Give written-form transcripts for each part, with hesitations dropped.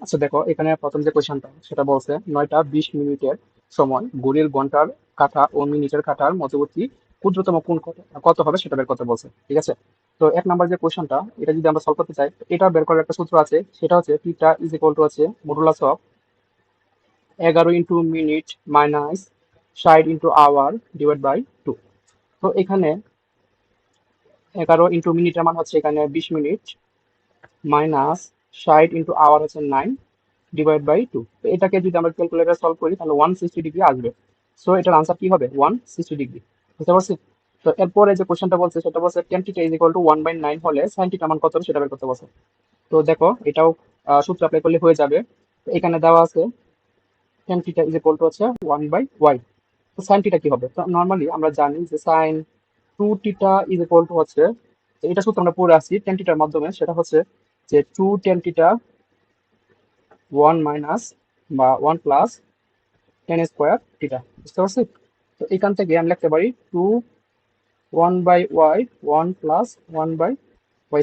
আচ্ছা দেখো, এখানে প্রথম যে কোয়েশ্চনটা সেটা বলছে 9টা 20 মিনিটের সময় ঘড়ির ঘন্টার কাঁটা ও মিনিটের কাঁটার মধ্যবর্তী ক্ষুদ্রতম কোণ কত কত হবে সেটা বের করতে বলছে। ঠিক আছে, তো 1 নাম্বার যে কোয়েশ্চনটা, এটা যদি আমরা সলভ করতে চাই, তো এটা বের করার একটা সূত্র আছে, সেটা হচ্ছে থিটা ইজ ইকুয়াল টু হচ্ছে modulus of 11 × minute minus 60 × hour divide by 2। তো এখানে 11 × মিনিটের মান হচ্ছে এখানে 20 মিনিট, মাইনাস 60 × আওয়ার হচ্ছে 9, ডিভাইড বাই 2। তো এটাকে যদি আমরা ক্যালকুলেটর সলভ করি তাহলে 160 ডিগ্রি আসবে। সো এটার আনসার কি হবে? 160 ডিগ্রি। বুঝতে পারছি? তো এরপরে যে কোশ্চেনটা বলছে সেটা বলছে tan theta is equal two 1/9 হলে সাইন থিটা মান কত হবে সেটা বের করতে বলছে। তো দেখো এটাও সূত্র অ্যাপ্লাই করলে হয়ে যাবে। তো এখানে দেওয়া আছে tan theta is equal to হচ্ছে 1/y। তো সাইন থিটা কি হবে? তো নর্মালি আমরা জানি যে sine 2 theta is equal to হচ্ছে, তো এটা সূত্র আমরা পড়ে আসছি টেন থিটার মাধ্যমে, সেটা হচ্ছে যে 2 টেন থিটা 1 মাইনাস বা 1 প্লাস 10 স্কোয়ার থিটা। বুঝতে পারছি? তো এখান থেকে আমি লিখতে পারি 1/y 1 প্লাস 1/y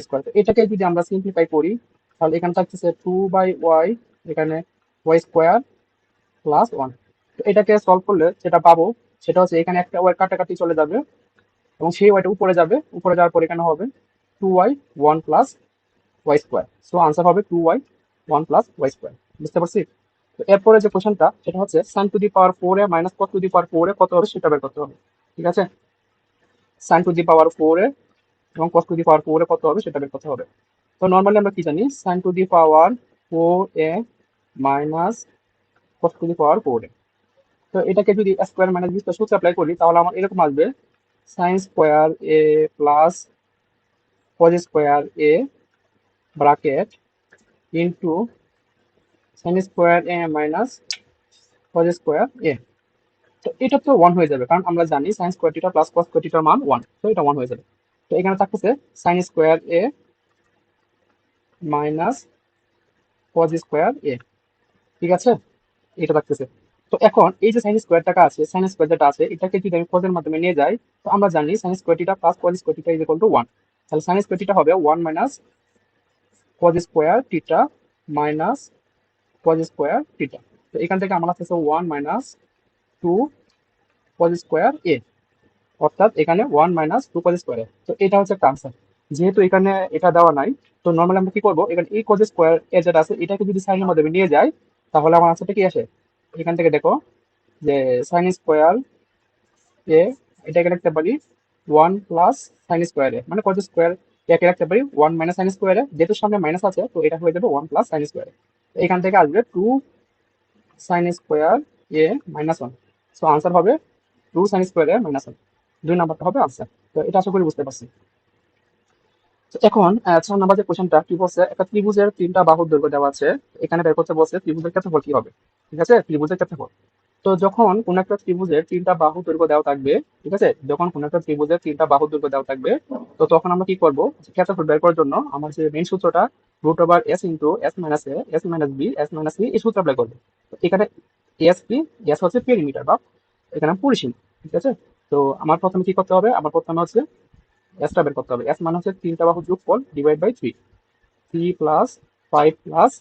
স্কোয়ার। তো এটাকে যদি আমরা সিম্পলিফাই করি তাহলে এখানে থাকতেছে 2/y, এখানে y স্কোয়ার প্লাস 1। তো এটাকে সলভ করলে যেটা পাবো সেটা হচ্ছে এখানে একটা ওয়াই কাটাকাটি চলে যাবে এবং সেই ওয়াইটা উপরে যাবে, উপরে যাওয়ার পর এখানে হবে 2y 1 plus y square. So answer হবে 2y 1 প্লাস y স্কোয়ার। বুঝতে পারছি? তো এরপরে যে কোশ্চেনটা সেটা হচ্ছে sine to the power 4 A minus cos to the power 4 A কত হবে সেটা বের করতে হবে। ঠিক আছে, সাইন টু দি পাওয়ার 4 এ এবং কস টু দি পাওয়ার 4 এ কত হবে সেটা বের করতে হবে। তো নর্মালি আমরা কি জানি, sine to the power 4 A minus cos to the power 4 A. তো এটাকে যদি স্কোয়ার মাইনাস বি সূত্র অ্যাপ্লাই করি তাহলে আমার এরকম আসবে sine square A plus cos square A bracket into sine square A minus cos square A. তো এটা তো 1 হয়ে যাবে, কারণ আমরা জানি sine square theta plus cos square থিটার মান 1, তো এটা 1 হয়ে যাবে। তো এখানে থাকতেছে sign square A minus cos square এ। ঠিক আছে, এটা থাকতেছে। তো এখন এই যে সাইন স্কোয়ার টাকা আছে, সাইন স্কোয়ার যেটা আছে এটাকে যদি আমি কজের মাধ্যমে নিয়ে যাই, তো আমরা জানি sine square theta plus cos square theta is equal two 1। তাহলে সাইন স্কোয়ার থিটা হবে 1 minus cos square theta minus cos square theta. তো এখান থেকে আমার আসতেছে 1 মাইনাস 2 কজ স্কোয়ার এ, অর্থাৎ এখানে 1 মাইনাস 2 কজ স্কোয়ার। তো এটা হচ্ছে একটা আনসার। যেহেতু এখানে এটা দেওয়া নাই, তো নর্মালি আমরা কি করবো, এখানে এই কজ স্কোয়ার এ যেটা আছে এটাকে যদি সাইনের মাধ্যমে নিয়ে যাই তাহলে আমার আনসারটা কি আসে? এখান থেকে দেখো যে সাইন স্কোয়ার এ, এটাকে লিখতে পারি 1 প্লাস সাইন স্কোয়ার এ, মানে কজ স্কোয়ার একে লিখতে পারি 1 মাইনাস সাইন স্কোয়ার এ, যেহেতু সামনে মাইনাস আছে তো এটা হয়ে যাবে 1 প্লাস সাইন স্কোয়ার এ। এখান থেকে আসবে 2 sign square A minus 1। So answer হবে 2 সাইন স্কোয়ার এ মাইনাস 1। 2 নাম্বারটা হবে আনসার। তো এটা আশা করি বুঝতে পারছি। তো এখন 4 নাম্বার যে কোশ্চেনটা কি বলছে, একটা ত্রিভুজের 3টা বাহুর দৈর্ঘ্য দেওয়া আছে, এখানে বের করতে বলছে ত্রিভুজের ক্ষেত্রফল কি হবে। ঠিক আছে, ত্রিভুজের ক্ষেত্রফল। তো যখন কোন একটা ত্রিভুজের 3টা বাহু দৈর্ঘ্য দেওয়া থাকবে, ঠিক আছে, যখন কোন একটা ত্রিভুজের 3টা বাহু দৈর্ঘ্য দেওয়া থাকবে, তো তখন আমরা কি করব, ক্ষেত্রফল বের করার জন্য আমার যে মেইন সূত্রটা √s × s - s - b s - c এই সূত্র অ্যাপ্লাই করবো। তো এখানে এস কি, এস হচ্ছে পেরিমিটার বা এখানে পরিসীমা। ঠিক আছে, তো আমার প্রথমে কি করতে হবে, আমার প্রথমে হচ্ছে এসটা বের করতে হবে। এস মানে হচ্ছে 3টা বাহুর যোগফল ডিভাইড বাই 3, 3 + 5 +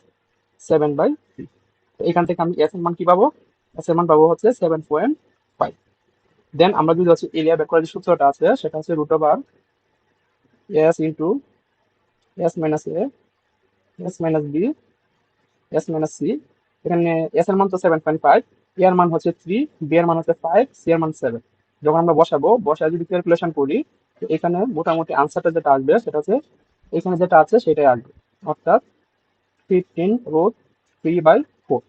7/3। তো এখান থেকে আমি এস এর মান কি পাবো, এস এর মান পাবো হচ্ছে 7.5। দেন আমরা যদি হচ্ছে এরিয়া বের করার যে সূত্রটা আছে সেটা হচ্ছে √s × s - a, s - b, s - c। এখানে এস এর মান তো 7.5, এ এর মান হচ্ছে 3, বি এর মান হচ্ছে 5, সি এর মান 7। যখন আমরা বসাবো, বসায় যদি ক্যালকুলেশন করি, তো এখানে মোটামুটি আনসারটা যেটা আসবে সেটা হচ্ছে এখানে যেটা আছে সেটাই আসবে, অর্থাৎ 15√3/4।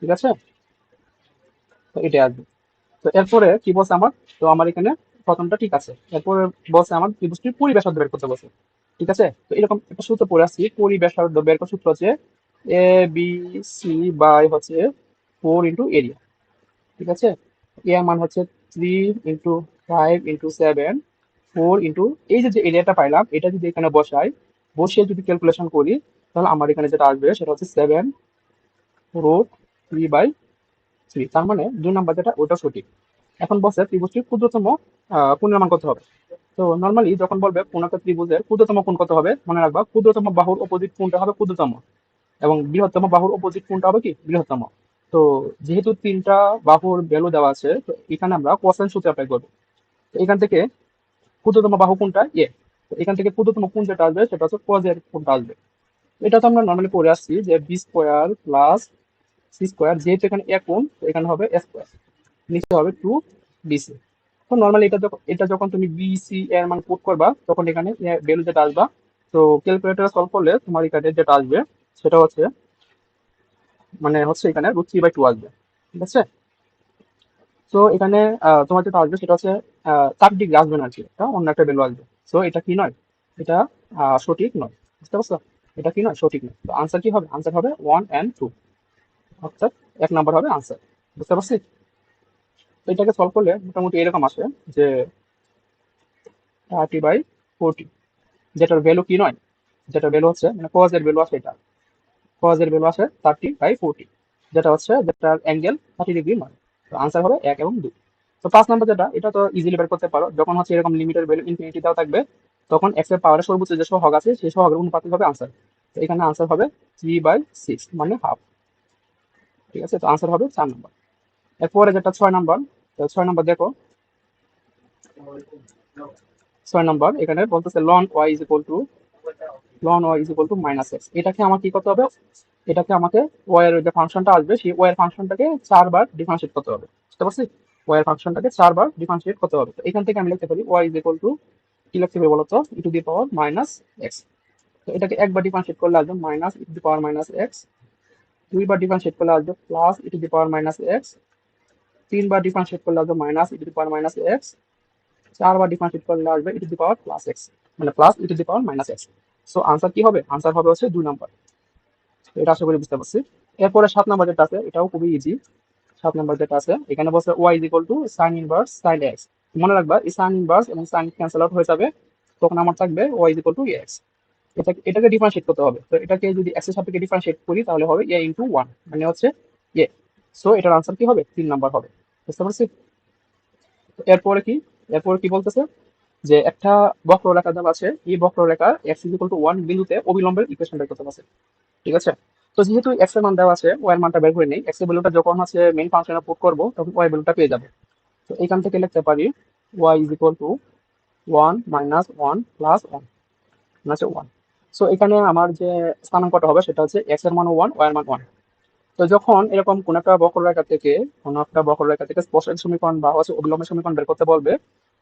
ঠিক আছে, তো এটাই আসবে। তো এরপরে কি বলছে আমার, তো আমার এখানে প্রথমটা ঠিক আছে, এরপরে বলছে আমার ত্রিভুজটির পরিব্যাসার্ধ বের করতে বলছে। ঠিক আছে, তো এরকম একটা সূত্র পড়ে আসছি, পরিব্যাসার্ধ বের করার সূত্র হচ্ছে এ বি সি বাই হচ্ছে 4 × এরিয়া। ঠিক আছে, এ এর মান হচ্ছে 3 × 5 × 7, 4 এই যে এরিয়াটা পাইলাম এটা যদি এখানে বসাই, বসিয়ে যদি ক্যালকুলেশন করি তাহলে আমার এখানে যেটা আসবে সেটা হচ্ছে 7√3/3। তার মানে 2 নাম্বার যেটা ওটা সঠিক। এখন বলছে ত্রিভুজটির ক্ষুদ্রতম কোণের মান কত হবে। তো নর্মালি যখন বলবে কোন একটা ত্রিভুজের ক্ষুদ্রতম কোণ কত হবে, মনে রাখবা ক্ষুদ্রতম বাহুর অপোজিট কোণটা হবে ক্ষুদ্রতম। এবং বৃহত্তম বাহুর অপোজিট কোনটা হবে কি বৃহত্তম। তো যেহেতু তিনটা বাহুর ভ্যালু দেওয়া আছে, তো এখানে আমরা কোসাইন সূত্র অ্যাপ্লাই করবো। তো এখান থেকে ক্ষুদ্রতম বাহু কোনটা এ, তো এখান থেকে ক্ষুদ্রতম কোণ যেটা আসবে সেটা হচ্ছে cos এর কোণটা আসবে। এটা তো আমরা নর্মালি পড়ে আসছি যে B square plus C square, যেহেতু এখানে এ কোণ তো এখানে হবে এ স্কোয়ার, নিচে হবে টু বিসি। তো নর্মালি এটা যখন তুমি বিসি এর মান পুট করবা তখন এখানে ভ্যালু যেটা আসবা, তো ক্যালকুলেটরে সলভ করলে তোমার এখানে যেটা আসবে সেটা হচ্ছে এখানে √3/2 আসবে। ঠিক আছে। তো এখানে তোমার যেটা আসবে সেটা হচ্ছে 4 ডিগ্রি আসবে না আর কি, এটা অন্য একটা ভ্যালু আসবে। তো এটা কি নয়, এটা সঠিক নয়। বুঝতে পারছো? এটা কি নয়, সঠিক নয়। তো আনসার কি হবে? আনসার হবে 1 and 2, অর্থাৎ 1 নাম্বার হবে আনসার। বুঝতে পারছি? তো এটাকে সলভ করলে মোটামুটি এরকম আসে যে 30/40, যেটার ভ্যালু কি নয়, যেটার ভ্যালু হচ্ছে cos এর ভ্যালু আসে, এটা cos এর ভ্যালু আসে 30/40, যেটার অ্যাঙ্গেল 30 ডিগ্রি নয়। তো আনসার হবে 1 এবং 2। তো 5 নাম্বার যেটা, এটা তো ইজিলি বের করতে পারো, যখন হচ্ছে এরকম লিমিটের ভ্যালু ইনফিনিটি দেওয়া থাকবে তখন এক্স এর পাওয়ারের সর্বোচ্চ যে সহগ আছে সেই সহগের অনুপাতিক হবে আনসার। তো এখানে আনসার হবে 3/6 মানে হাফ। ঠিক আছে। তো আনসার হবে 4 নাম্বার। এরপরে যেটা 6 নাম্বার, তো 6 নাম্বার দেখো, 6 নাম্বার এখানে বলতেছে ln y is equal two -x। এটাকে আমার কি করতে হবে, এটাকে আমাকে y এর যে ফাংশনটা আসবে সেই y এর ফাংশনটাকে 4 বার ডিফারেন্সিয়েট করতে হবে। বুঝতে পারছি? y এর ফাংশনটাকে 4 বার ডিফারেন্সিয়েট করতে হবে। তো এখান থেকে আমি লিখতে পারি y ইজ ইকুয়াল টু, কি লিখতে হবে বলতো, e⁻⁻x। তো এটাকে একবার ডিফারেন্সিয়েট করলে আসবে -e⁻⁻x, 2 বার ডিফারেন্সিয়েট করলে আসবে +e⁻⁻x, 3 বার ডিফারেন্সিয়েট করলে আসবে -e⁻⁻x, 4 বার ডিফারেন্সিয়েট করলে আসবে e⁻+x, মানে +e⁻⁻x। সো আনসার কি হবে? আনসার হবে হচ্ছে 2 নাম্বার। এটা আশা করি বুঝতে পারছি। এরপরে 7 নাম্বার যেটা আছে এটাও খুবই ইজি। 7 নাম্বার যেটা আছে এখানে বলছে y is equal two sign inverse sine x. মনে রাখবা এই সাইন ইনভার্স এবং সাইন ক্যান্সেল আউট হয়ে যাবে, তখন আমার থাকবে y is equal to x. এটাকে ডিফারেন্সিয়েট করতে হবে। তো এটাকে যদি এক্স এর সাপেক্ষে ডিফারেন্সিয়েট করি তাহলে হবে a × 1, মানে হচ্ছে এ। সো এটার আনসার কি হবে? 3 নাম্বার হবে। বুঝতে পারছি? তো এরপরে কি বলতেছে যে একটা বক্ররেখা দেওয়া আছে, এই বক্ররেখার x ইজ ইকুয়াল টু 1 বিন্দুতে অবিলম্বের ইকুয়েশন বের করতে আছে। ঠিক আছে। তো যেহেতু এক্স এর মান দেওয়া আছে, ওয়াই এর মানটা বের করে নেই। এক্স এর ভ্যালুটা যখন হচ্ছে মেইন ফাংশনে পুট করবো তখন ওয়াই ভ্যালুটা পেয়ে যাবে। তো এখান থেকে লিখতে পারি ওয়াই ইজ ইকুয়াল টু 1 - 1 + 1 মানে 1। সো এখানে আমার যে স্থানাঙ্কটা হবে সেটা হচ্ছে এক্স এর মান 1, ওয়াই এর মান 1। তো যখন এরকম কোন একটা বক্ররেখা থেকে স্পর্শক সমীকরণ বা হচ্ছে অবিলম্বের সমীকরণ বের করতে বলবে,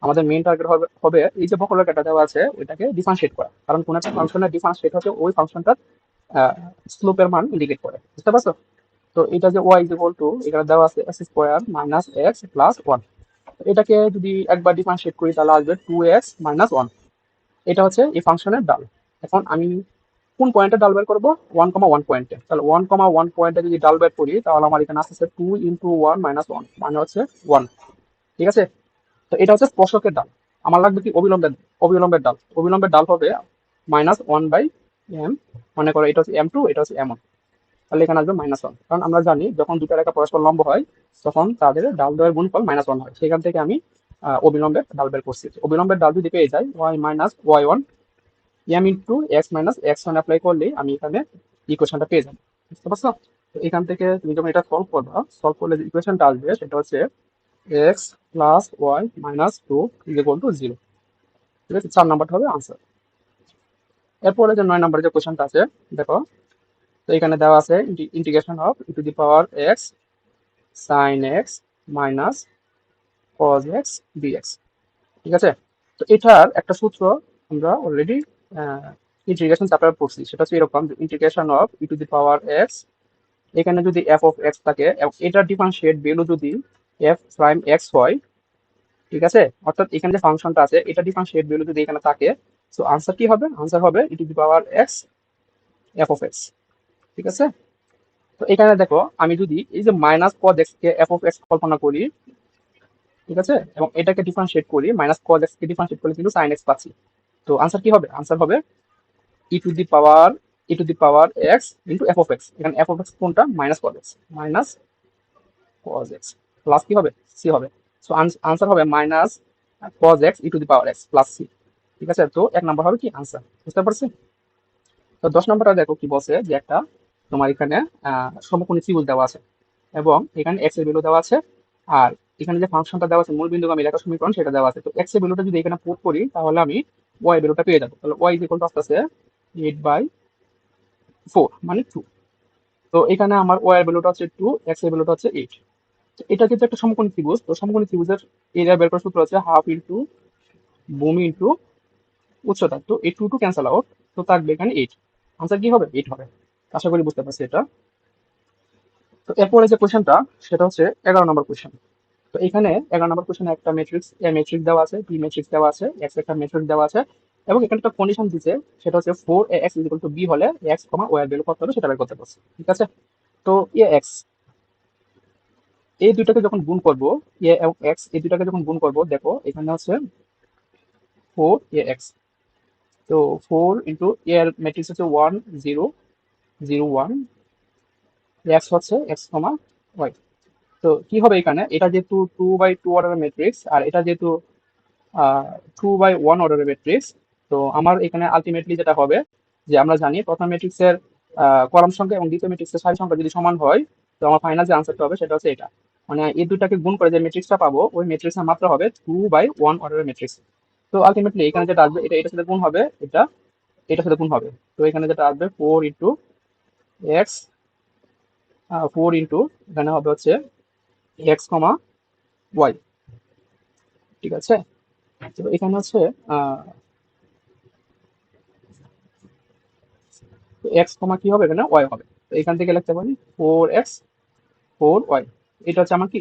আমাদের মেইন টার্গেট হবে এই যে বক্ররেখাটা দেওয়া আছে ওইটাকে ডিফারেন্সিয়েট করা, কারণ কোন একটা ফাংশনের ডিফারেন্সিয়েট হচ্ছে ওই ফাংশনটার স্লোপের মান ইন্ডিকেট করে। বুঝতে পারছো? তো এটা যে ওয়াই ইজ ইকুয়াল টু, এখানে দেওয়া আছে x² - x + 1। এটাকে যদি একবার ডিফারেন্সিয়েট করি তাহলে আসবে 2x - 1। এটা হচ্ছে এই ফাংশনের ডাল। এখন আমি কোন পয়েন্টে ডাল বের করবো? 1,1 পয়েন্টে। তাহলে 1,1 পয়েন্টে যদি ডাল বের করি তাহলে আমার এখানে আসছে 2 × 1 - 1 মানে হচ্ছে 1। ঠিক আছে। তো এটা হচ্ছে স্পর্শকের ডাল। আমার লাগবে কি অবিলম্বের ডাল। অবিলম্বের ডাল হবে -1/m। মনে করো এটা হচ্ছে m2, এটা হচ্ছে m1। তাহলে এখানে আসবে -1, কারণ আমরা জানি যখন দুটো রেখা পরস্পর লম্ব হয় তখন তাদের ডাল দ্বয়ের গুণফল -1 হয়। সেখান থেকে আমি অবিলম্বের ডাল বের করছি। অবিলম্বের ডাল যদি পেয়ে যাই y - y1 m × x - x1 apply করলে আমি এখানে ইকুয়েশনটা পেয়ে যাবো। বুঝতে পারছো? তো এখান থেকে তুমি যখন এটা সলভ করলে যে ইকুয়েশনটা আসবে সেটা হচ্ছে x + y - 2 = 0। ঠিক আছে। 4 নাম্বারটা হবে আনসার। এরপরে যে 9 নাম্বার যে কোয়েশনটা আছে দেখো, তো এখানে দেওয়া আছে integration of e⁻x sin x minus cos x dx। ঠিক আছে। তো এটার একটা সূত্র আমরা অলরেডি ইন্টিগ্রেশন চ্যাপ্টার পড়ছি, সেটা হচ্ছে এরকম, ইন্টিগ্রেশন অফ e⁻x, এখানে যদি f অফ x থাকে এবং এটার ডিফারেন্সিয়েট ভ্যালু যদি f'(x) হয়, ঠিক আছে, অর্থাৎ এখানে যে ফাংশনটা আছে এটা ডিফারেন্সিয়েট ভ্যালু যদি এখানে থাকে, সো আনসার কি হবে? আনসার হবে e⁻x f অফ x। ঠিক আছে। তো এখানে দেখো আমি যদি এই যে -cos x K f of x কল্পনা করি, ঠিক আছে, এবং এটাকে ডিফারেন্সিয়েট করি, -cos x কে ডিফারেন্সিয়েট করলে কিন্তু sin x পাচ্ছি। তো আনসার কি হবে? আনসার হবে e⁻x into f of x। এখানে f অফ x কোনটা? -cos x, প্লাস কি হবে? c হবে। সো আনসার হবে -cos x e⁻x plus c। ঠিক আছে। তো 1 নাম্বার হবে কি আনসার। বুঝতে পারছি? তো 10 নাম্বারটা দেখো কি বলছে যে একটা তোমার এখানে সমকোণী ত্রিভুজ দেওয়া আছে এবং এখানে এক্স এর ভ্যালু দেওয়া আছে। আর এখানে যে ফাংশনটা দেওয়া আছে মূল বিন্দুগামী রেখা সমীকরণ সেটা দেওয়া আছে। তো এক্স এর ভ্যালুটা যদি এখানে পুট করি তাহলে আমি ওয়াই ভ্যালুটা পেয়ে যাবো। তাহলে ওয়াই ইকুয়াল টু আসতেছে 8/4 মানে 2। তো এখানে আমার ওয়াই এর ভ্যালুটা হচ্ছে 2, এক্স এর ভ্যালুটা হচ্ছে 8। তো এটা কিন্তু একটা সমকোণী ত্রিভুজ। তো সমকোণী ত্রিভুজের এরিয়া বের করার সূত্র হচ্ছে হাফ ইন্টু ভূমি ইন্টু উচ্চতা। তো এই 2 ক্যান্সেল আউট, তো থাকবে এখানে 8। আনসার কি হবে? 8 হবে। আশা করি বুঝতে পারছি এটা। তো এরপরে যে কোশ্চেনটা সেটা হচ্ছে 11 নম্বর কোশ্চেন। তো এখানে 11 নম্বর কোশ্চেনে একটা ম্যাট্রিক্স এ ম্যাট্রিক্স দেওয়া আছে, বি ম্যাট্রিক্স দেওয়া আছে, এক্স একটা ম্যাট্রিক্স দেওয়া আছে এবং এখানে একটা কন্ডিশন দিচ্ছে সেটা হচ্ছে 4ax ইকুয়াল টু বি হলে এক্স কমা ওয়াই এর ভ্যালু কত হবে সেটা বের করতে বলছে। ঠিক আছে? তো এ এক্স এই দুইটাকে যখন গুণ করব, এ এবং এক্স এই দুইটাকে যখন গুণ করব, দেখো এখানে হচ্ছে 4ax। তো 4 ইন্টু এর ম্যাট্রিক্স হচ্ছে 1 0 0 1, এক্স হচ্ছে এক্স কমা ওয়াই। তো কি হবে এখানে, এটা যেহেতু 2/2 অর্ডারের ম্যাট্রিক্স আর এটা যেহেতু 2/1 অর্ডারের ম্যাট্রিক্স, তো আমার এখানে আলটিমেটলি যেটা হবে যে আমরা জানি প্রথম ম্যাট্রিক্সের কলাম সংখ্যা এবং দ্বিতীয় ম্যাট্রিক্সের সারি সংখ্যা যদি সমান হয়, তো আমার ফাইনাল যে আনসারটা হবে সেটা হচ্ছে এটা। মানে এই দুটাকে গুণ করে যে ম্যাট্রিক্সটা পাবো ওই ম্যাট্রিক্সের মাত্রা হবে 2/1 অর্ডারের ম্যাট্রিক্স। তো আলটিমেটলি এখানে যেটা আসবে এটা এটার সাথে গুণ হবে, এটা এটার সাথে গুণ হবে। তো এখানে যেটা আসবে 4 ইন্টু এক্স, 4 ইন্টু এখানে হবে হচ্ছে এক্স কমা ওয়াই। ঠিক আছে? তো এখানে হচ্ছে এক্স কমা কি হবে, এখানে ওয়াই হবে। তো এখান থেকে লিখতে পারি 4x 4y। এটা হচ্ছে আমার কি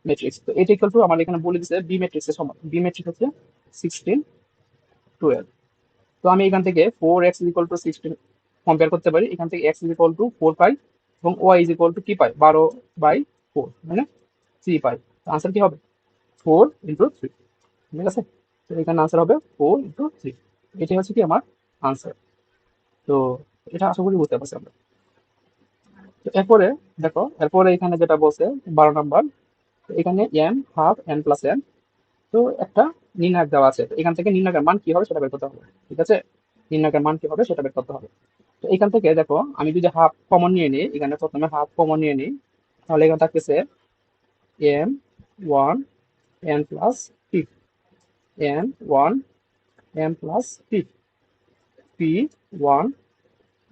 ম্যাট্রিক্স। তো এটা ইকুয়াল টু আমার এখানে বলে দিচ্ছে বি ম্যাট্রিক্সের সমান। বি ম্যাট্রিক্স হচ্ছে 16 12। তো আমি এখান থেকে 4x ইকুয়াল টু 16 কম্পেয়ার করতে পারি। এখান থেকে x ইকুয়াল টু 4 পাই এবং y ইকুয়াল টু কি পাই, 12/4 মানে 3 পাই। আনসার কি হবে 4 ইন্টু 3। ঠিক আছে? তো এখানে আনসার হবে 4 ইন্টু 3। এটাই হচ্ছে কি আমার আনসার। তো এটা আশা করি বুঝতে পারছি আমরা। তো এরপরে দেখো, এরপরে এখানে যেটা বলছে 12 নম্বর, এখানে M half N plus N. তো একটা নির্ণায়ক দেওয়া আছে, তো এখান থেকে নির্ণায়কের মান কি হবে সেটা বের করতে হবে। ঠিক আছে? নির্ণায়কের মান কি হবে সেটা বের করতে হবে। তো এখান থেকে দেখো আমি যদি হাফ কমন নিয়ে নিই, এখানে প্রথমে হাফ কমন নিয়ে নিই, তাহলে এখানে থাকতেছে M one N plus P, N one N plus P, P one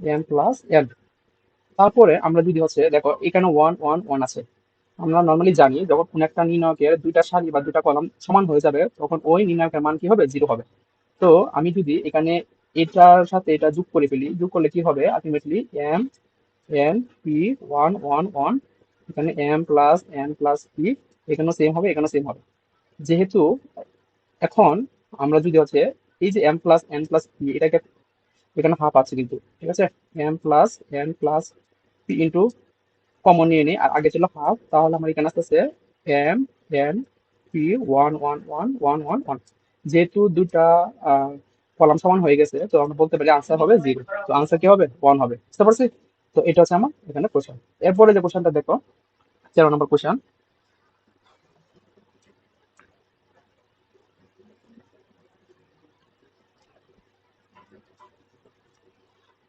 N plus N. তারপরে আমরা যদি হচ্ছে দেখো এখানে 1 1 1 আছে। আমরা নর্মালি জানি যখন কোন একটা নির্ণায়কের দুইটা সারি বা দুইটা কলাম সমান হয়ে যাবে তখন ওই নির্ণায়কের মান কি হবে, 0 হবে। তো আমি যদি এখানে এটার সাথে এটা যোগ করে ফেলি, যোগ করলে কি হবে আলটিমেটলি এম এন পি 1 1 1, এখানে M plus N plus P, এখানেও সেম হবে এখানেও সেম হবে। যেহেতু এখন আমরা যদি হচ্ছে এই যে M plus N plus P এটাকে এখানে হাফ আছে কিন্তু, ঠিক আছে, M plus N plus P into common নিয়ে নিই আর আগে ছিল হাফ, তাহলে আমার এখানে আসতেছে এম এন পি 1 1 1 1 1 1। যেহেতু দুটা কলাম সমান হয়ে গেছে তো আমরা বলতে পারি আনসার হবে 0। তো আনসার কি হবে, 1 হবে। বুঝতে পারছি? তো এটা হচ্ছে আমার এখানে কোশ্চেন। এরপরে যে কোশ্চেনটা দেখো 13 নম্বর কোশ্চেন।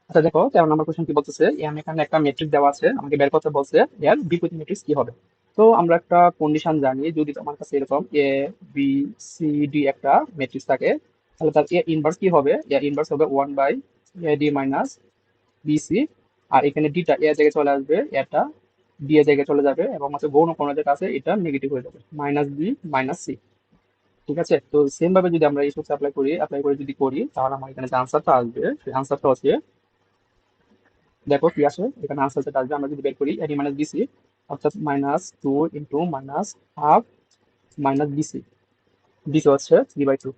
আচ্ছা দেখো 13 নম্বর কোশ্চেন কি বলতেছে, এম এখানে একটা ম্যাট্রিক্স দেওয়া আছে, আমাকে বের করতে বলছে এর বিপরীত ম্যাট্রিক্স কি হবে। তো আমরা একটা কন্ডিশন জানি, যদি তোমার কাছে এরকম এ বি সি ডি একটা ম্যাট্রিক্স থাকে তাহলে তার এ ইনভার্স কি হবে, এ ইনভার্স হবে 1/ad মাইনাস বিসি। আর এখানে ডিটা এ জায়গায় চলে আসবে, এটা ডি এর জায়গায় চলে যাবে এবং হচ্ছে গৌণ কোণ যেটা আছে এটা নেগেটিভ হয়ে যাবে, মাইনাস বি মাইনাস সি। ঠিক আছে? তো সেম ভাবে যদি আমরা এই সূত্র অ্যাপ্লাই করে যদি করি তাহলে আমার এখানে যে আনসারটা আসবে সেই আনসারটা হচ্ছে, দেখো কি আসে এখানে আনসার যেটা আসবে আমরা যদি বের করি এডি মাইনাস বিসি, অর্থাৎ -2 into minus half minus BC, BC হচ্ছে 3/2।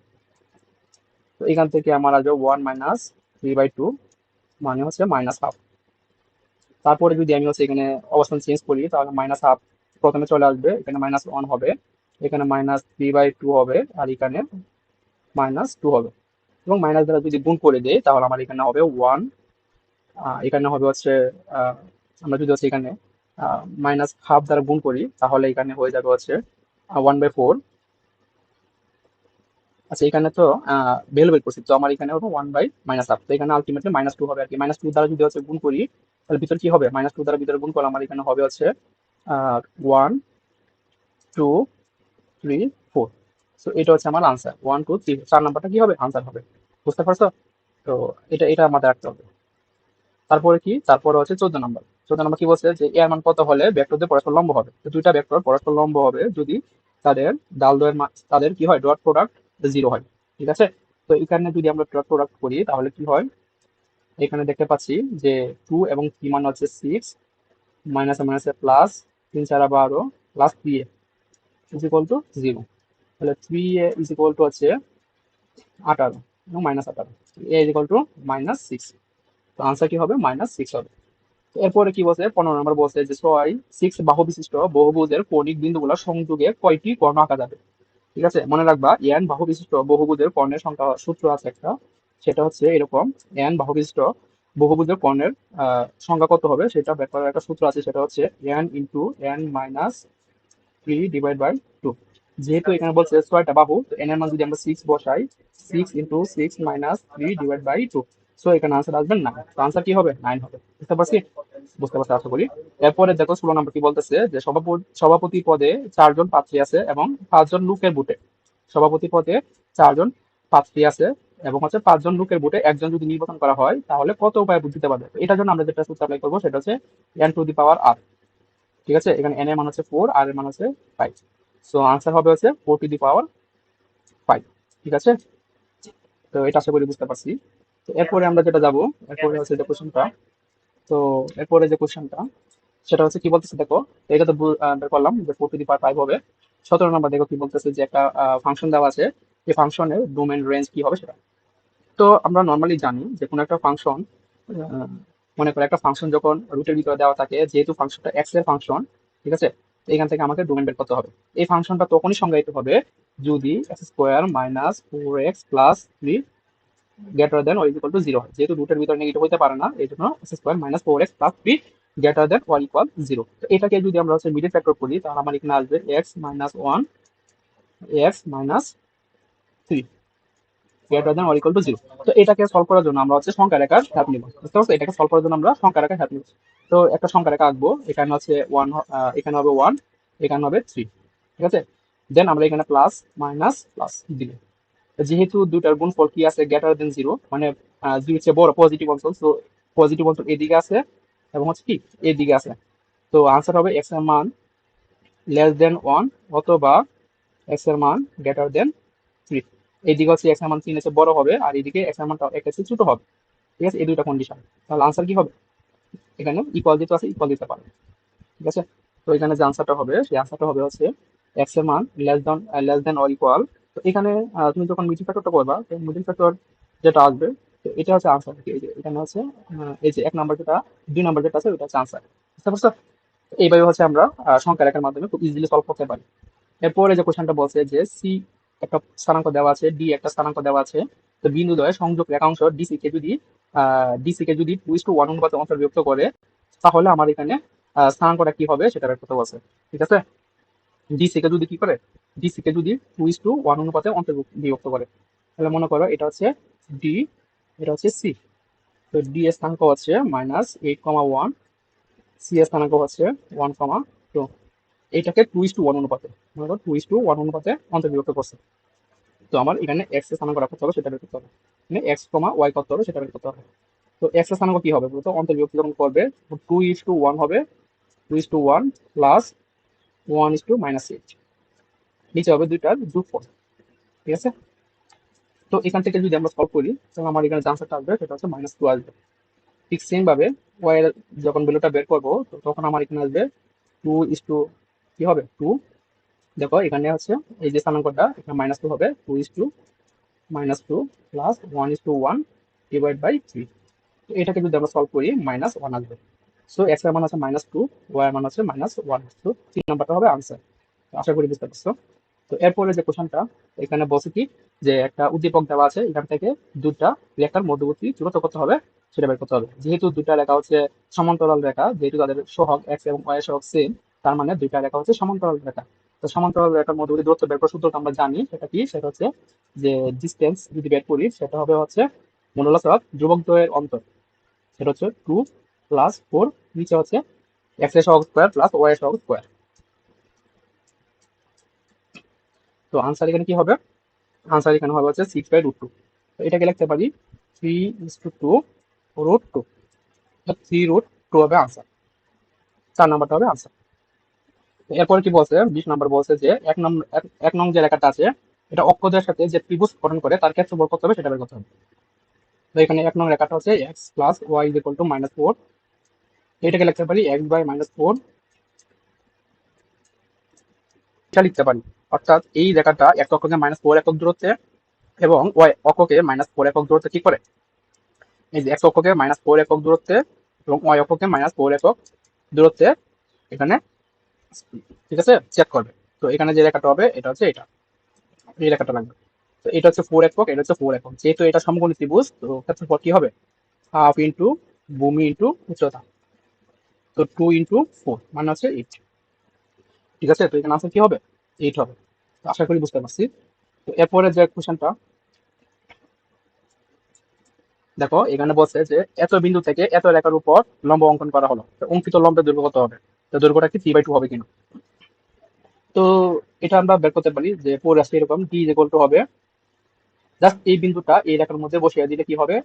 তো এখান থেকে আমার আসবে 1 - 3/2 মানে হচ্ছে -হাফ। তারপরে যদি আমি হচ্ছে এখানে অবস্থান চেঞ্জ করি তাহলে -হাফ প্রথমে চলে আসবে, এখানে -1 হবে, এখানে -3/2 হবে আর এখানে -2 হবে। এবং মাইনাস দ্বারা যদি গুণ করে দেই তাহলে আমার এখানে হবে 1, এখানে হবে হচ্ছে আহ, আমরা যদি হচ্ছে এখানে -হাফ দ্বারা গুণ করি তাহলে এখানে হয়ে যাবে হচ্ছে 1/4, আচ্ছা এখানে তো ভ্যালু বের করছি, তো আমার এখানে হলো 1/-হাফ, তো এখানে আলটিমেটলি -2 হবে আর কি। -2 দ্বারা যদি হচ্ছে গুণ করি তাহলে ভিতর কি হবে, -2 দ্বারা ভিতরে গুণ করলে আমার এখানে হবে হচ্ছে 1 2 3 4। সো এটা হচ্ছে আমার আনসার, 1 2 3, 4 নাম্বারটা কি হবে, আনসার হবে। বুঝতে পারছো? তো এটা এটা আমাদের রাখতে হবে। তারপরে কি, তারপরে হচ্ছে 14 নাম্বার। 14 নাম্বার কি বলছে যে এর মান কত হলে ভেক্টরদের পরস্পর লম্ব হবে। তো দুইটা ভেক্টর পরস্পর লম্ব হবে যদি তাদের তাদের কি হয়, ডট প্রোডাক্ট 0 হয়। ঠিক আছে? তো এখানে যদি আমরা ডট প্রোডাক্ট করি তাহলে কি হয়, এখানে দেখতে পাচ্ছি যে 2 এবং 3 মান হচ্ছে 6, মাইনাসে মাইনাসে plus, 3 4 12 plus 3a is equal to 0। তাহলে 3a ইজ ইকুয়াল টু হচ্ছে 18 এবং -18, a ইজ ইকুয়াল টু -6। তো আনসার কি হবে, -6 হবে। তো এরপরে কি বলছে, 15 নম্বর বলছে যে 6 বাহু বিশিষ্ট বহুভুজের কৌণিক বিন্দুগুলোর সংযোগে কয়টি কর্ণ আঁকা যাবে। ঠিক আছে, মনে রাখবা n বাহু বিশিষ্ট বহুভুজের কর্ণের সংখ্যা সূত্র আছে একটা, সেটা হচ্ছে এরকম, n বাহু বিশিষ্ট বহুভুজের কর্ণের সংখ্যা কত হবে সেটা বের করার একটা সূত্র আছে, সেটা হচ্ছে n × n - 3/2। যেহেতু এখানে বলছে 6টা বাহু, তো n এর মান যদি আমরা 6 বসাই, 6 × 6 - 3/2, সো এখানে আনসার আসবে 9। তো আনসার কি হবে, 9 হবে। বুঝতে পারছি? বুঝতে পারছি আশা করি। এরপরে দেখো 16 নম্বর কি বলতেছে যে সভাপতি পদে 4 জন প্রার্থী আছে এবং 5 জন লোকের ভোটে, সভাপতি পদে 4 জন প্রার্থী আছে এবং হচ্ছে 5 জন লোকের ভোটে একজন যদি নির্বাচন করা হয় তাহলে কত উপায়ে ভোট দিতে পারবে। তো এটার জন্য আমরা যেটা সূত্র অ্যাপ্লাই করবো সেটা হচ্ছে n⁻r। ঠিক আছে, এখানে n এর মান হচ্ছে 4, r এর মান হচ্ছে 5। সো আনসার হবে হচ্ছে 4⁵ ঠিক আছে? তো এটা আশা করি বুঝতে পারছি। তো এরপরে আমরা যেটা যাবো, এরপরে হচ্ছে যে কোশ্চেনটা, তো এরপরে যে কোশ্চেনটা সেটা হচ্ছে কি বলতেছে দেখো, তো এটা তো বের করলাম যে 4⁵ হবে। 17 নম্বর দেখো কি বলতেছে যে একটা ফাংশন দেওয়া আছে, এই ফাংশনের ডোমেন রেঞ্জ কি হবে সেটা। তো আমরা নর্মালি জানি যে কোনো একটা ফাংশন, মনে করো একটা ফাংশন যখন রুটের ভিতরে দেওয়া থাকে, যেহেতু ফাংশনটা এক্স এর ফাংশন, ঠিক আছে, তো এখান থেকে আমাকে ডোমেন বের করতে হবে। এই ফাংশনটা তখনই সংজ্ঞায়িত হবে যদি x² - 4x+3 greater than or equal to 0 হয়। যেহেতু রুটের ভিতরে নেগেটিভ হতে পারে না, এই জন্য x² - 4x+3 greater than or equal 0। তো এটাকে যদি আমরা হচ্ছে মিডিল ফ্যাক্টর করি তাহলে আমার এখানে আসবে x - 1 x - 3 greater than or equal to 0। তো এটাকে সলভ করার জন্য আমরা হচ্ছে সংখ্যা রেখার হেল্প নিব। বুঝতে পারছো? এটাকে সলভ করার জন্য আমরা সংখ্যা রেখার হেল্প নিব। তো একটা সংখ্যা রেখা আঁকবো, এখানে হচ্ছে 1, এখানে হবে 1, এখানে হবে 3। ঠিক আছে, দেন আমরা এখানে প্লাস মাইনাস প্লাস দিব। যেহেতু দুইটার গুণফল কি আছে, গ্রেটার দেন 0, মানে 0 চেয়ে বড় পজিটিভ অঞ্চল, তো পজিটিভ অঞ্চল এদিকে আছে এবং হচ্ছে কি এদিকে আছে। তো আনসার হবে x এর মান << 1 অথবা x এর মান <<3। এইদিকে হচ্ছে x এর মান 3 এর চেয়ে বড় হবে আর এইদিকে x এর মানটা 1 এর চেয়ে ছোট হবে। ঠিক আছে, এই দুইটা কন্ডিশন। তাহলে আনসার কি হবে, এখানে ইকুয়াল যেহেতু আছে ইকুয়াল দিতে পারে। ঠিক আছে, তো এখানে যে আনসারটা হবে সেই আনসারটা হবে হচ্ছে x এর মান লেস দেন অর ইকুয়াল। তো এখানে তুমি যখন মিডিল ফ্যাক্টরটা করবা, তো মিডিল ফ্যাক্টর যেটা আসবে, তো এটা হচ্ছে আনসার। এই যে এখানে হচ্ছে এই যে 1 নাম্বার যেটা, 2 নাম্বার যেটা আছে ওটা হচ্ছে আনসার। বুঝতে পারছো? এইভাবে হচ্ছে আমরা সংখ্যা রেখার মাধ্যমে খুব ইজিলি সলভ করতে পারি। এরপরে যে কোশ্চেনটা বলছে যে সি একটা স্থানাঙ্ক দেওয়া আছে, ডি একটা স্থানাঙ্ক দেওয়া আছে, তো বিন্দুদ্বয়ের সংযোগ রেখাংশ ডিসি কে যদি 2:1 অনুপাতে অন্তর্ভুক্ত করে তাহলে আমার এখানে স্থানাঙ্কটা কি হবে সেটা বের করতে বলছে। ঠিক আছে, ডিসি কে যদি কি করে, ডিসি কে যদি 2:1 অনুপাতে বিভক্ত করে, তাহলে মনে করো এটা হচ্ছে ডি, এটা হচ্ছে সি। তো ডি এর স্থানাঙ্ক হচ্ছে -8,1, সি এর স্থানাঙ্ক হচ্ছে 1,2। এটাকে 2:1 অনুপাতে, মনে করো 2:1 অনুপাতে অন্তর্বিভক্ত করছে। তো আমার এখানে এক্স এর স্থানাঙ্ক রাখতে হবে, সেটা বের করতে হবে। মানে এক্স কমা ওয়াই করতে হবে, সেটা বের করতে হবে। তো এক্স এর স্থানাঙ্ক কি হবে বলতো, অন্তর্বিভক্তি যখন করবে 2:1 হবে, 2:1 প্লাস 1:-8, নিচে হবে দুইটার যোগফল। ঠিক আছে, তো এখান থেকে যদি আমরা সলভ করি তাহলে আমার এখানে যে আনসারটা আসবে সেটা হচ্ছে -2 আসবে। ঠিক সেম ভাবে ওয়াই এর যখন ভ্যালুটা বের করবো তো তখন আমার এখানে আসবে 2: কি হবে 2। দেখো এখানে হচ্ছে এই যে স্থানাঙ্কটা এখানে -2 হবে, 2:-2 প্লাস 1:1 ডিভাইড বাই 3। তো এটাকে যদি আমরা সলভ করি -1 আসবে। সো এক্স এর মান হচ্ছে -2, ওয়াই এর মান হচ্ছে -1। তো 3 নাম্বারটা হবে আনসার। আশা করি বুঝতে পারছো। তো এরপরে যে কোশ্চেনটা, এখানে বলছে কি যে একটা উদ্দীপক দেওয়া আছে, এখান থেকে দুটা রেখার মধ্যবর্তী দূরত্ব কত হবে সেটা বের করতে হবে। যেহেতু দুটা রেখা হচ্ছে সমান্তরাল রেখা, যেহেতু তাদের সহগ এক্স এবং ওয়াই এর সহগ সেম, তার মানে দুইটা রেখা হচ্ছে সমান্তরাল রেখা। তো সমান্তরাল রেখার মধ্যবর্তী দূরত্ব বের করার সূত্রটা আমরা জানি, সেটা কি, সেটা হচ্ছে যে ডিস্টেন্স যদি বের করি সেটা হবে হচ্ছে মডুলাস অফ ধ্রুবক দ্বয়ের অন্তর, সেটা হচ্ছে 2 প্লাস 4, নিচে হচ্ছে এক্স এর সহগ স্কোয়ার প্লাস ওয়াই এর সহগ স্কোয়ার। তো আনসার এখানে কি হবে, আনসার এখানে হবে হচ্ছে 6/√2। তো এটাকে লিখতে পারি 3:2 √2, 3√2 হবে আনসার, 4 নাম্বারটা হবে আনসার। এরপরে কি বলছে, 20 নাম্বার বলছে যে এক নং যে রেখাটা আছে এটা অক্ষদের সাথে যে ত্রিভুজ গঠন করে তার ক্ষেত্রফল কত হবে সেটা বের করতে হবে। তো এখানে এক নং রেখাটা হচ্ছে X plus Y is equal to -4, এটাকে লিখতে পারি এক্স বাই -4, এটা লিখতে পারি। অর্থাৎ এই রেখাটা এক অক্ষকে -4 একক দূরত্বে এবং ওয়াই অক্ষকে -4 একক দূরত্বে কি করে, এই যে এক্স অক্ষকে -4 একক দূরত্বে এবং ওয়াই অক্ষকে -4 একক দূরত্বে এখানে, ঠিক আছে, চেক করবে। তো এখানে যে রেখাটা হবে এটা হচ্ছে এটা, এই রেখাটা লাগবে। তো এটা হচ্ছে 4 একক, এটা হচ্ছে 4 একক, যেহেতু এটা সমকোণী ত্রিভুজ তো ক্ষেত্রফল কি হবে, হাফ ইন্টু ভূমি ইন্টু উচ্চতা, তো 2 × 4 মানে হচ্ছে 8, ঠিক আছে। তো এখানে আনসার কি হবে, 8 হবে। তো আশা করি বুঝতে পারছি। তো এরপরে যে কোশ্চেনটা দেখো, এখানে বলছে যে এত বিন্দু থেকে এত রেখার উপর লম্ব অঙ্কন করা হলো, তো অঙ্কিত লম্বের দৈর্ঘ্য কত হবে, তো দৈর্ঘ্যটা কি 3/2 হবে কিনা। তো এটা আমরা বের করতে পারি যে পড়ে আসছে এরকম, ডি ইজ ইকুয়াল টু হবে জাস্ট এই বিন্দুটা এই রেখার মধ্যে বসিয়ে দিলে কি হবে,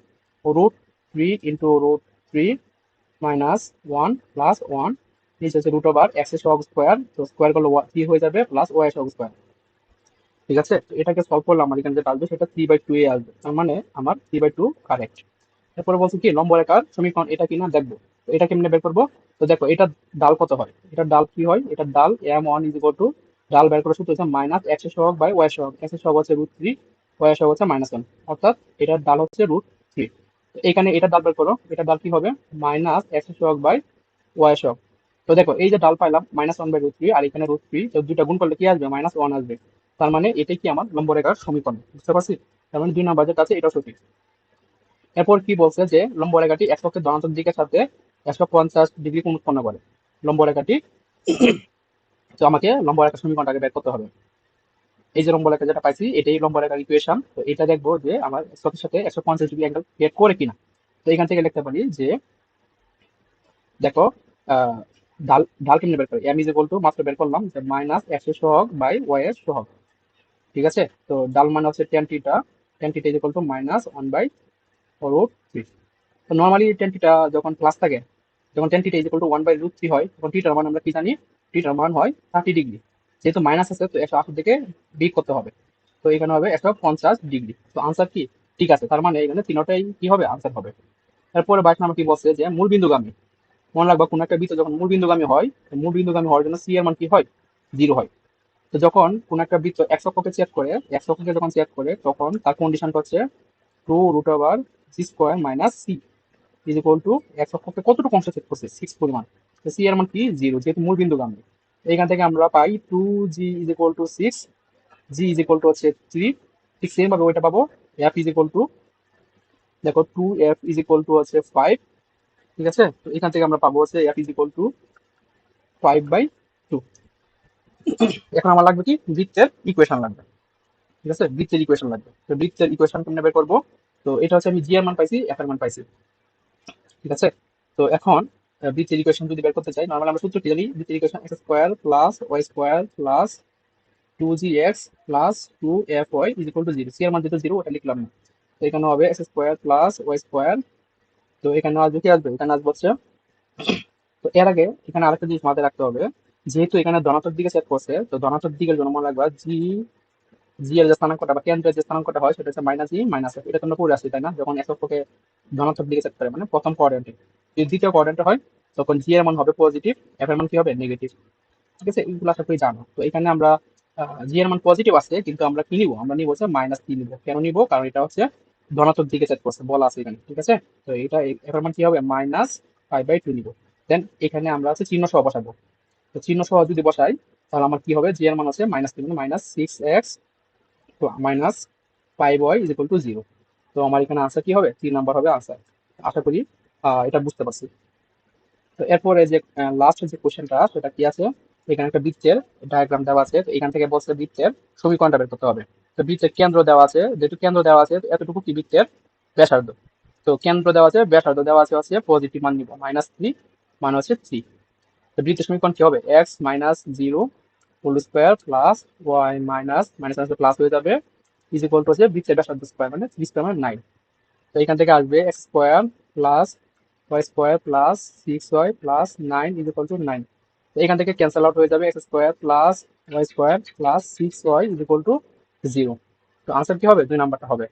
√3 × √3 মাইনাস 1 প্লাস 1, নিচে হচ্ছে √ওভার এক্স এর সহগ স্কোয়ার, তো স্কোয়ার করলে 3 হয়ে যাবে প্লাস ওয়াই এর সহগ স্কোয়ার, ঠিক আছে। তো এটাকে সলভ করলে আমার এখানে যেটা আসবে সেটা 3/2 এ আসবে, তার মানে আমার 3/2 কারেক্ট। এরপরে বলছি কি লম্ব রেখার সমীকরণ এটা কিনা দেখবো। তো এটা কেমনে বের করবো, তো দেখো এটা ডাল কত হয়, এটা ডাল কি হয়, এটা ডাল m1 ইজ ইকুয়াল টু, ডাল বের করার সূত্র হচ্ছে মাইনাস এক্স এর সহগ বাই ওয়াই এর সহগ, এক্স এর সহগ হচ্ছে √3, ওয়াই এর সহগ হচ্ছে -1, অর্থাৎ এটার ডাল হচ্ছে √3। এখানে এটা ডাল বের করো, এটা ডাল কি হবে মাইনাস এক্স এর সহগ বাই ওয়াই এর সহগ। তো দেখো এই যে ডাল পাইলাম -1/√3 আর এখানে √3, তো দুইটা গুণ করলে কি আসবে, -1 আসবে। তার মানে এটাই কি আমার লম্ব রেখার সমীকরণ, বুঝতে পারছি। তার মানে 2 নাম্বার যেটা আছে এটাও সঠিক। এরপর কি বলছে যে লম্ব রেখাটি এক অক্ষের ধনাত্মক দিকের সাথে 150 ডিগ্রি কোণ উৎপন্ন করে লম্ব রেখাটি। তো আমাকে লম্ব রেখার সমীকরণটাকে বের করতে হবে। এই যে লম্ব রেখা যেটা পাইছি এটাই লম্ব রেখার ইকুয়েশন। তো এটা দেখবো যে আমার এর সাথে 150 ডিগ্রি অ্যাঙ্গেল ক্রিয়েট করে কিনা। তো এখান থেকে লিখতে পারি যে দেখো আহ ঢাল ঢাল কেমনে বের করে, এম ইজ ইকুয়াল টু মাত্র বের করলাম যে মাইনাস এক্স এর সহগ বাই ওয়াই এর সহগ, ঠিক আছে। তো ডাল মানে হচ্ছে tan θ ইজ ইকুয়াল টু -1/√3। তো নর্মালি tan θ যখন প্লাস থাকে, যখন tan θ ইজ ইকুয়াল টু 1/√3 হয়, তখন থিটার মান আমরা কি জানি, থিটার মান হয় 30 ডিগ্রি। যেহেতু মাইনাস আছে তো 180 থেকে বিয়োগ করতে হবে, তো এখানে হবে 150 ডিগ্রি। তো আনসার কি ঠিক আছে, তার মানে এখানে তিনটাই কি হবে, আনসার হবে। তারপরে 22 নাম্বার কি বলছে যে মূল বিন্দুগামী, মনে রাখবা কোন একটা বৃত্ত যখন মূল বিন্দুগামী হয়, মূল বিন্দুগামী হওয়ার জন্য সি এর মান কি হয়, 0 হয়। তো যখন কোন একটা বৃত্ত এক্স অক্ষকে ছেদ করে, এক্স অক্ষকে যখন ছেদ করে তখন তার কন্ডিশনটা হচ্ছে 2√g² minus C is equal to X অক্ষকে কতটুকু অংশ ছেদ করছে, 6 পরিমাণ। তো সি এর মান কি 0, যেহেতু মূল বিন্দুগামী। এইখান থেকে আমরা পাই 2g is equal two 6, G is equal to হচ্ছে 3। ঠিক সেম ভাবে ওইটা পাবো, এফ ইজ ইকুয়াল টু, দেখো 2f ইজ ইকুয়াল টু হচ্ছে 5, ঠিক আছে। তো এখান থেকে আমরা পাবো হচ্ছে এফ ইজ ইকুয়াল টু 5/2। এখন আমার লাগবে কি বৃত্তের ইকুয়েশন লাগবে, ঠিক আছে, বৃত্তের ইকুয়েশন লাগবে। তো বৃত্তের ইকুয়েশন কেমনে বের করবো, তো এটা হচ্ছে আমি জি এর মান পাইছি, এফ এর মান পাইছি, ঠিক আছে। তো এখন বৃত্তের ইকুয়েশন যদি বের করতে চাই, নর্মালি আমরা সূত্র কি জানি, বৃত্তের equation X square plus Y square plus 2gx plus 2fy is equal to 0। C এর মান যেহেতু 0 ওটা লিখলাম না। তো এখানে হবে X square plus Y square, তো এখানে আসবে কি আসবে, এখানে আসবে হচ্ছে, তো এর আগে এখানে আরেকটা জিনিস মাথায় রাখতে হবে, যেহেতু এখানে ধনাত্মক দিকে সেট করছে, তো ধনাত্মক দিকের জন্য মনে রাখবা জি এর যে স্থানাঙ্কটা বা কেন্দ্রের যে স্থানাঙ্কটা হয় সেটা হচ্ছে -e - f। এটা তোমরা পড়ে আসছি তাই না, যখন এক অক্ষকে ধনাত্মক দিকে সেট করে মানে প্রথম কোয়াড্রেন্টে। যদি দ্বিতীয় কোয়াড্রেন্টে হয় তখন জি এর মান হবে পজিটিভ, এফ এর মান কি হবে নেগেটিভ, ঠিক আছে। এইগুলো আশা করি জানো। তো এখানে আমরা জি এর মান পজিটিভ আছে কিন্তু আমরা কি নিব, আমরা নিব হচ্ছে -3 নিব। কেন নিব, কারণ এটা হচ্ছে ধনাত্মক দিকে সেট করছে বলা আছে এখানে, ঠিক আছে। তো এটা এফ এর মান কি হবে -5/2 নিব। দেন এখানে আমরা হচ্ছে চিহ্ন সহ বসাবো। তো চিহ্ন সহ যদি বসাই তাহলে আমার কি হবে, জি এর মান হচ্ছে -3 মানে -6x -5y is equal to 0। তো আমার এখানে আনসার কি হবে, 3 নাম্বার হবে আনসার। আশা করি এটা বুঝতে পারছি। তো এরপরে যে লাস্ট যে কোশ্চেনটা সেটা কি আছে, এখানে একটা বৃত্তের ডায়াগ্রাম দেওয়া আছে, তো এখান থেকে বলছে বৃত্তের সমীকরণটা বের করতে হবে। তো বৃত্তের কেন্দ্র দেওয়া আছে, যেহেতু কেন্দ্র দেওয়া আছে তো এতটুকু কি বৃত্তের ব্যাসার্ধ। তো কেন্দ্র দেওয়া আছে, ব্যাসার্ধ দেওয়া আছে হচ্ছে পজিটিভ মান নিব -3, মান হচ্ছে 3। তো বৃত্তের সমীকরণ কি হবে, X minus 0 whole square plus Y minus minus plus হয়ে যাবে ইজ ইকুয়াল টু হচ্ছে বৃত্তের ব্যাসার্ধ স্কোয়ার মানে 3 স্কোয়ার মানে 9। তো এখান থেকে আসবে X square plus Y square plus 6y plus 9 is equal to 9। তো এখান থেকে ক্যান্সেল আউট হয়ে যাবে X square plus Y square plus 6y is equal to 0। তো আনসার কি হবে, 2 নাম্বারটা হবে।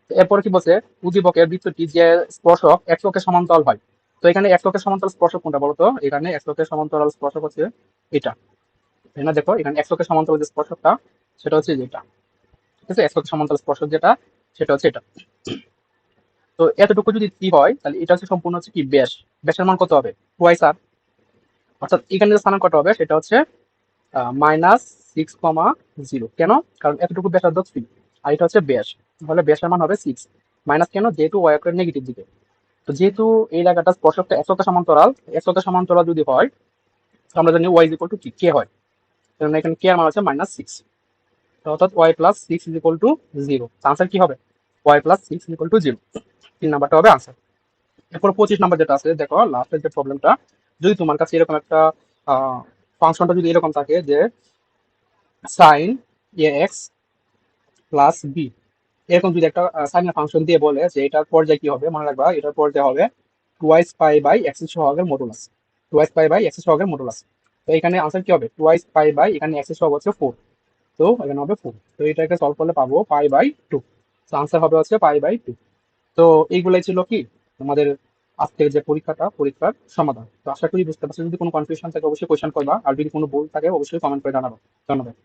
তো এরপরে কি বলছে, উদ্দীপকের বৃত্তটি যে স্পর্শক এক অক্ষের সমান্তরাল হয়। তো এখানে এক অক্ষের সমান্তরাল স্পর্শক কোনটা বলতো, এখানে এক অক্ষের সমান্তরাল স্পর্শক হচ্ছে এটা। এখানে দেখো, এখানে এক অক্ষের সমান্তরাল যে স্পর্শকটা সেটা হচ্ছে যেটা, ঠিক আছে, এক অক্ষের সমান্তরাল স্পর্শক যেটা সেটা হচ্ছে এটা। তো এতটুকু যদি কি হয় তাহলে এটা হচ্ছে সম্পূর্ণ হচ্ছে কি ব্যাস, ব্যাসের মান কত হবে, ওয়াই স্যার। অর্থাৎ এখানে যে স্থানাঙ্ক কত হবে সেটা হচ্ছে -6,0। কেন, কারণ এতটুকু ব্যাসার্ধ 3 আর এটা হচ্ছে ব্যাস, তাহলে ব্যাসের মান হবে 6। মাইনাস কেন, যেহেতু ওয়াই অক্ষের নেগেটিভ দিকে। তো যেহেতু এই জায়গাটা স্পর্শকটা একশোটা সমান্তরাল, একশোটা সমান্তরাল যদি হয় তো আমরা জানি ওয়াই ইকুয়াল টু কি, কে হয়। কারণ এখানে কে এর মান হচ্ছে -6, অর্থাৎ Y plus 6 is equal to 0। Answer কি হবে, Y plus 6 is equal to 0। 3 নাম্বারটা হবে আনসার। এরপর 25 নাম্বার যেটা আছে, দেখো লাস্টের যে প্রবলেমটা, যদি তোমার কাছে এরকম একটা ফাংশনটা যদি এরকম থাকে যে সাইন এ এক্স প্লাস বি, এরকম যদি একটা সাইনের ফাংশন দিয়ে বলে যে এটার পর্যায়ে কি হবে, মনে রাখবা এটার পর্যায়ে হবে টুয়াইস পাই বাই এক্স সহগের modulus, twice pi by X সহগের মডুলাস। তো এখানে আনসার কি হবে, টুয়াইস পাই বাই এখানে এক্স সহগ হচ্ছে 4, তো এখানে হবে 4। তো এটাকে সলভ করলে পাবো পাই বাই 2। তো আনসার হবে হচ্ছে পাই বাই 2। তো এইগুলাই ছিল কি তোমাদের আজকের যে পরীক্ষার সমাধান। তো আশা করি বুঝতে পারছো, যদি কোনো কনফিউশন থাকে অবশ্যই কোয়েশ্চেন করবা, আর যদি কোনো ভুল থাকে অবশ্যই কমেন্ট করে জানাবো। ধন্যবাদ।